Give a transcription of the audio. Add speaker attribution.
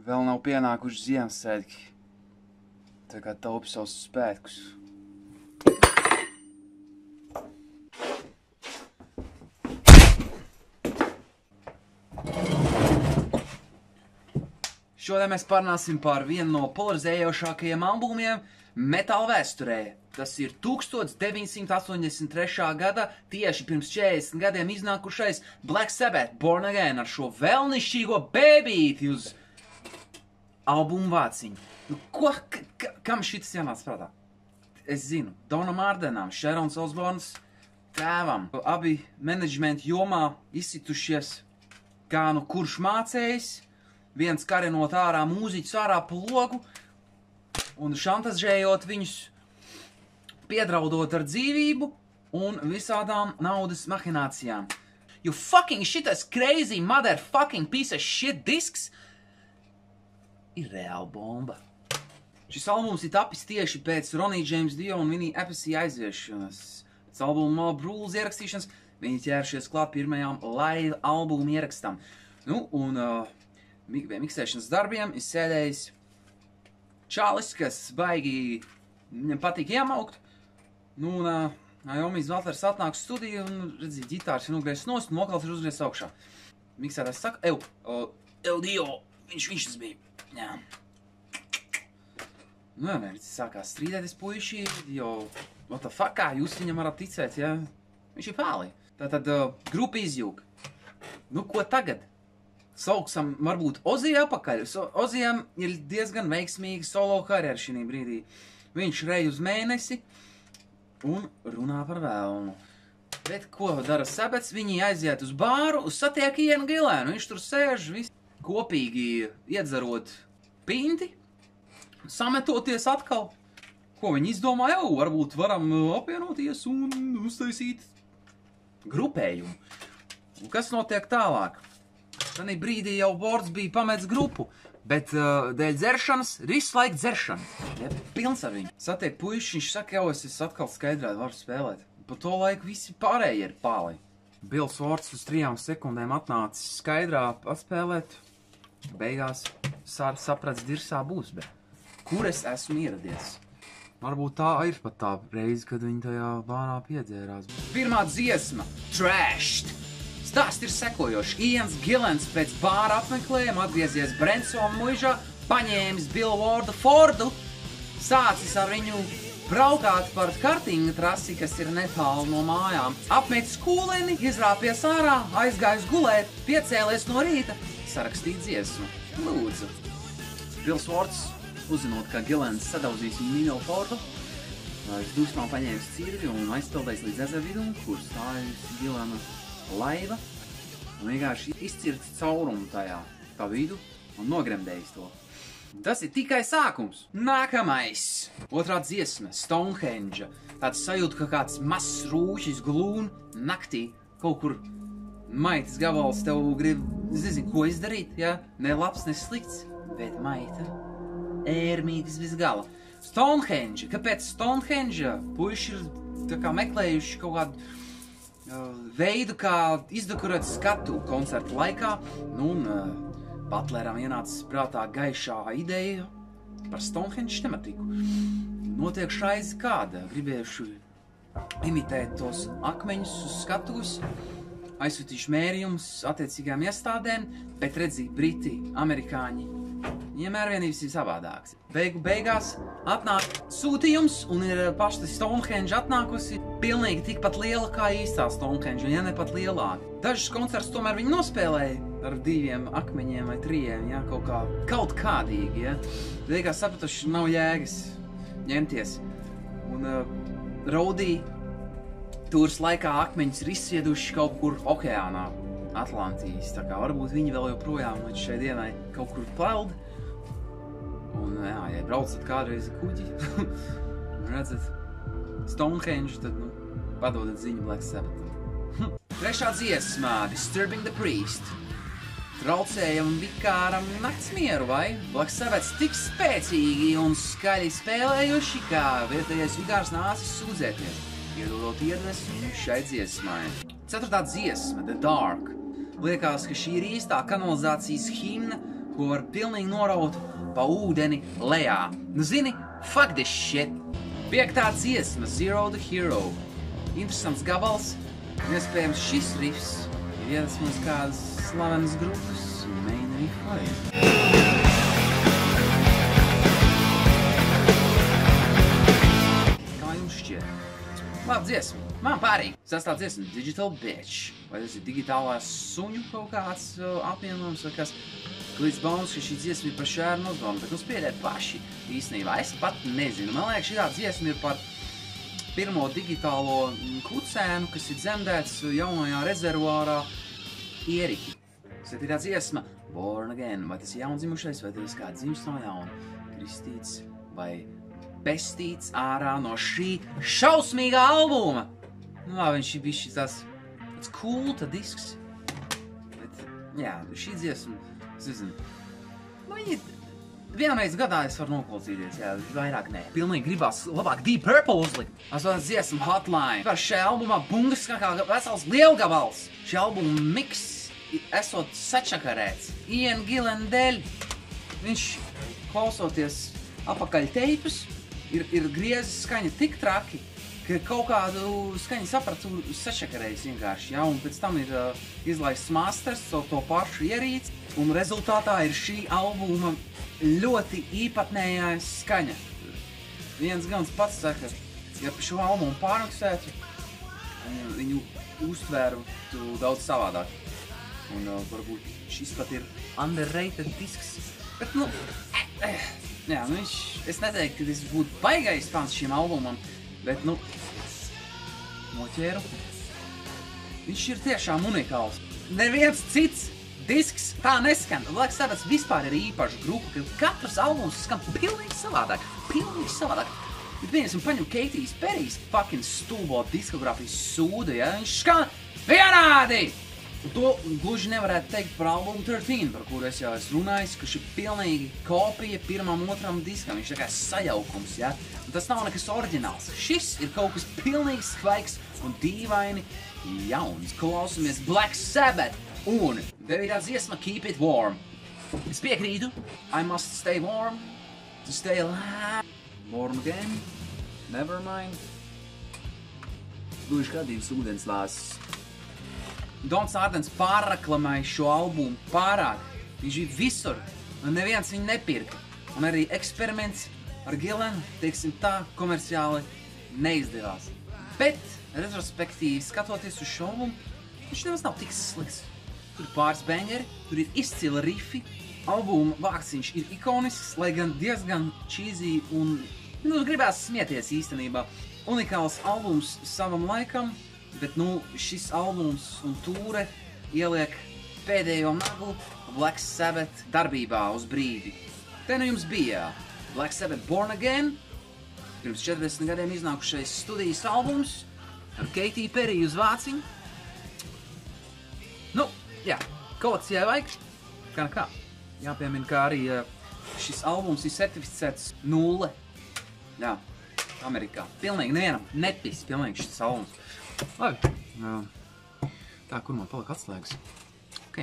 Speaker 1: Vēl nav pienākuši Ziemassvētki. Tā kā taupi savus spēkus. Šodien mēs parunāsim par vienu no polarizējošākajiem albumiem metāla vēsturē. Tas ir 1983. gada, tieši pirms 40 gadiem iznākušais Black Sabbath Born Again ar šo vēlnišķīgo bēbīti uz albumu vāciņu. Nu, kam šitas jānāc prātā? Es zinu, Donam Ardenam, Sharons Osborns tēvam. Abi menedžmenta jomā izsitušies, kā nu kurš mācējs, viens karinot ārā mūziķus ārā pa logu un šantažējot viņus, piedraudot ar dzīvību un visādām naudas mahinācijām. You fucking shitas crazy motherfucking piece of shit disks ir reāla bomba. Šis albums ir tapis tieši pēc Ronnie James Dio un Vinnie Appice aiziešanas. Pēc albuma Mob Rules ierakstīšanas viņi ķēršies klāt pirmajām live albumu ierakstam. Nu, un miksēšanas darbiem ir sēdējis čalis, kas baigi viņam patīk iemaukt. Nu, un Naomis Valters atnāk studiju un redzīja ģitārs un nogriezis nost un vokāls ir uzgriezis augšā. Miksētājs saka, Dio, viņš tas bija. Jā. Nu, jā, viņš sākās strīdēties puiši, jo, what the fuck, kā jūs viņam varat ticēt, ja? Viņš ir pāli. Tātad grupa izjūg. Nu, ko tagad? Sauksam varbūt Oziju apakaļ. Ozijam ir diezgan veiksmīga solo karjera šī brīdī. Viņš rej uz mēnesi un runā par vēlnu. Bet ko dara Sabbaths? Viņi aiziet uz bāru, satiek Ianu Gillenu. Viņš tur sēž, visi kopīgi iedzerot pinti, sametoties atkal. Ko viņi izdomā? Jau, varbūt varam apvienoties un uztaisīt grupējumu. Un kas notiek tālāk? Tanī brīdī jau Bords bija pamets grupu, bet dēļ dzeršanas, visu laiku dzeršana. Ja, pilns ar viņu. Satiek puiši, viņš saka, jau es atkal skaidrā varu spēlēt. Pa to laiku visi pārējie ir pāli. Bills Vorts uz 3 sekundēm atnācis skaidrā atspēlēt. Beigās saprats dirsā būs, bet kur es esmu ieradies? Varbūt tā ir pat tā reize, kad viņi tajā bānā piedzērās. Pirmā dziesma – Trashed. Stāsts ir sekojošs. Ians Gillens pēc bāra apmeklējuma atgriezies Brensona muižā, paņēmis Billu Wardu Fordu, sācis ar viņu braukāt par kartinga trasi, kas ir netālu no mājām. Apmetis kūleni, izrāpies ārā, aizgājis gulēt, piecēlies no rīta, sarakstīt dziesmu. Lūdzu. Bills Wards, uzzinot, ka Gillens sadauzīs viņu mīļo Fordu, dusmā paņēmis cirvi un aizpildējis līdz ezeru vidum, kur stājas Gillena laiva un vienkārši izcirts caurumu tajā pa vidu un nogremdējis to. Tas ir tikai sākums. Nākamais. Otrā dziesma, Stonehenge. Tāds sajūta, ka kāds mazs rūšis glūn naktī kaut kur maitas gabals tev grib, nezinu, ko izdarīt, ja? Ne labs, ne slikts, bet maita ērmītis bez gala. Stonehenge. Kāpēc Stonehenge? Puiši ir tā kā meklējuši kaut kādu veidu, kā izdekorēt skatu koncertu laikā, nu un Butleram ienācis prātā gaišā ideja par Stonehenge tematiku. Notiek šaizi kāda, gribējuši imitēt tos akmeņus uz skatuves, aizsūtījuši mērījumus attiecīgām iestādēm, bet redzīja Briti, amerikāņi, viņiem mērvienības ir savādāks. Beigās atnāk sūtījums un ir pašta Stonehenge atnākusi pilnīgi tikpat liela kā īstā Stonehenge, un ja ne pat lielāka. Dažus koncertus tomēr viņi nospēlēja ar 2 akmeņiem vai 3, ja, kaut kādīgi, ja. Beigās sapratuši, nav jēgas ņemties. Un Rodī tūras laikā akmeņus ir izsvieduši kaut kur okeānā, Atlantijas, tā kā varbūt viņi vēl joprojām līdz šai dienai kaut kur peld. Un, jā, ja braucat kādreiz kuģi, redzat Stonehenge, tad, nu, padodat ziņu Black Sabbath. Trešā dziesmā, Disturbing the Priest. Traucējam vikāram naktsmieru, vai? Black Sabbath tik spēcīgi un skaļi spēlējuši, kā vietējais vikārs nācis sūdzēties, iedodot iedvesmu šai dziesmai. Ceturtā dziesma, The Dark. Liekas, ka šī ir īstā kanalizācijas himna ko var pilnīgi noraut pa ūdeni lejā. Nu, zini, fuck this shit. 5. dziesma, Zero the Hero. Interesants gabals, un iespējams šis riffs ir iedvesmojis kādas slavenas grupas main riff arī. Labi dziesma. Man pārīgi. 6. dziesma, Digital Bitch. Vai tas ir digitālās suņu kaut kāds apvienojums vai kas? Līdz baumas, ka šī dziesma ir par šēru nozdomu, bet spiediet paši īstenībā. Es pat nezinu. Man liekas, šī dziesma ir par pirmo digitālo kucēnu, kas ir dzemdēts jaunajā rezervuārā Ieriki. Tas ir tā dziesma Born Again. Vai tas ir jaundzimušais, vai tas ir kāds dzimis no jauna? Kristīts vai pestīts ārā no šī šausmīgā albuma. Nu, labi, viņš ir bišķi tāds kulta disks. Bet, jā, šī dziesma, es nezinu. Nu, viņi vienreiz gadā es varu noklausīties, jā, vairāk nē. Pilnīgi gribās labāk Deep Purple uzlikt. Es vēl dziesmu Hotline. Par šajā albumā bungas kā vesels lielgabals. Šī albuma miks esot sačakarēts. Ian Gillan dēļ. Viņš klausoties apakaļ teipus, ir griezis skaņa tik traki, ka kaut kādu skaņas aparatu sačakarējis vienkārši, ja, un pēc tam ir izlaists masters to pašu ierīci, un rezultātā ir šī albuma ļoti īpatnējā skaņa. Viens gans pats saka, ja pa šo albumu pārmaksētu, viņu uztvērtu daudz savādāk. Un varbūt šis pat ir underrated disks. Bet, nu, jā, nu es neteiktu, ka tas būtu baigais fans šim albumam, bet, nu, noķēru. Viņš ir tiešām unikāls. Neviens cits disks tā neskan. Black Sabbath vispār ir īpaša grupa, ka katrs albums skan pilnīgi savādāk. Pilnīgi savādāk. Bet vienas un paņem Keitijas Perijas fucking stulbo diskogrāfijas sūdu, ja? Viņš skan vienādi! Un to gluži nevarētu teikt par albumu 13, par kuru es jau esmu runājis, ka šī pilnīgi kopija pirmam, otram diskam. Viņš tā kā sajaukums, ja? Un tas nav nekas oriģināls. Šis ir kaut kas pilnīgi svaigs un dīvaini jauns. Klausamies Black Sabbath un 9. dziesma Keep It Warm. Es piekrītu. I must stay warm to stay alive. Born Again. Nevermind. Gluži kā divas ūdenslāses. Dons Ardens pārreklamēja šo albumu pārāk. Viņš bija visur, un neviens viņu nepirka. Un arī eksperiments ar Gillanu, teiksim tā, komerciāli neizdevās. Bet, retrospektīvi skatoties uz šo albumu, viņš nemaz nav tik slikts. Tur ir pāris bangeri, tur ir izcila rifi. Albuma vārksiņš ir ikonisks, lai gan diezgan cheesy un, gribās smieties īstenībā. Unikāls albums savam laikam. Bet, šis albums un tūre ieliek pēdējo naglu Black Sabbath darbībā uz brīdi. Te jums bija Black Sabbath Born Again, pirms 40 gadiem iznākušais studijas albums ar Katy Perry uz vāciņu. Jā, kolekcijai vajag, kā nekā. Jāpiemina, kā arī šis albums ir certificēts 0. Jā, Amerikā. Pilnīgi nevienam nepis, pilnīgi šis albums. Labi. Tā, kur man palika atslēgas? Ok.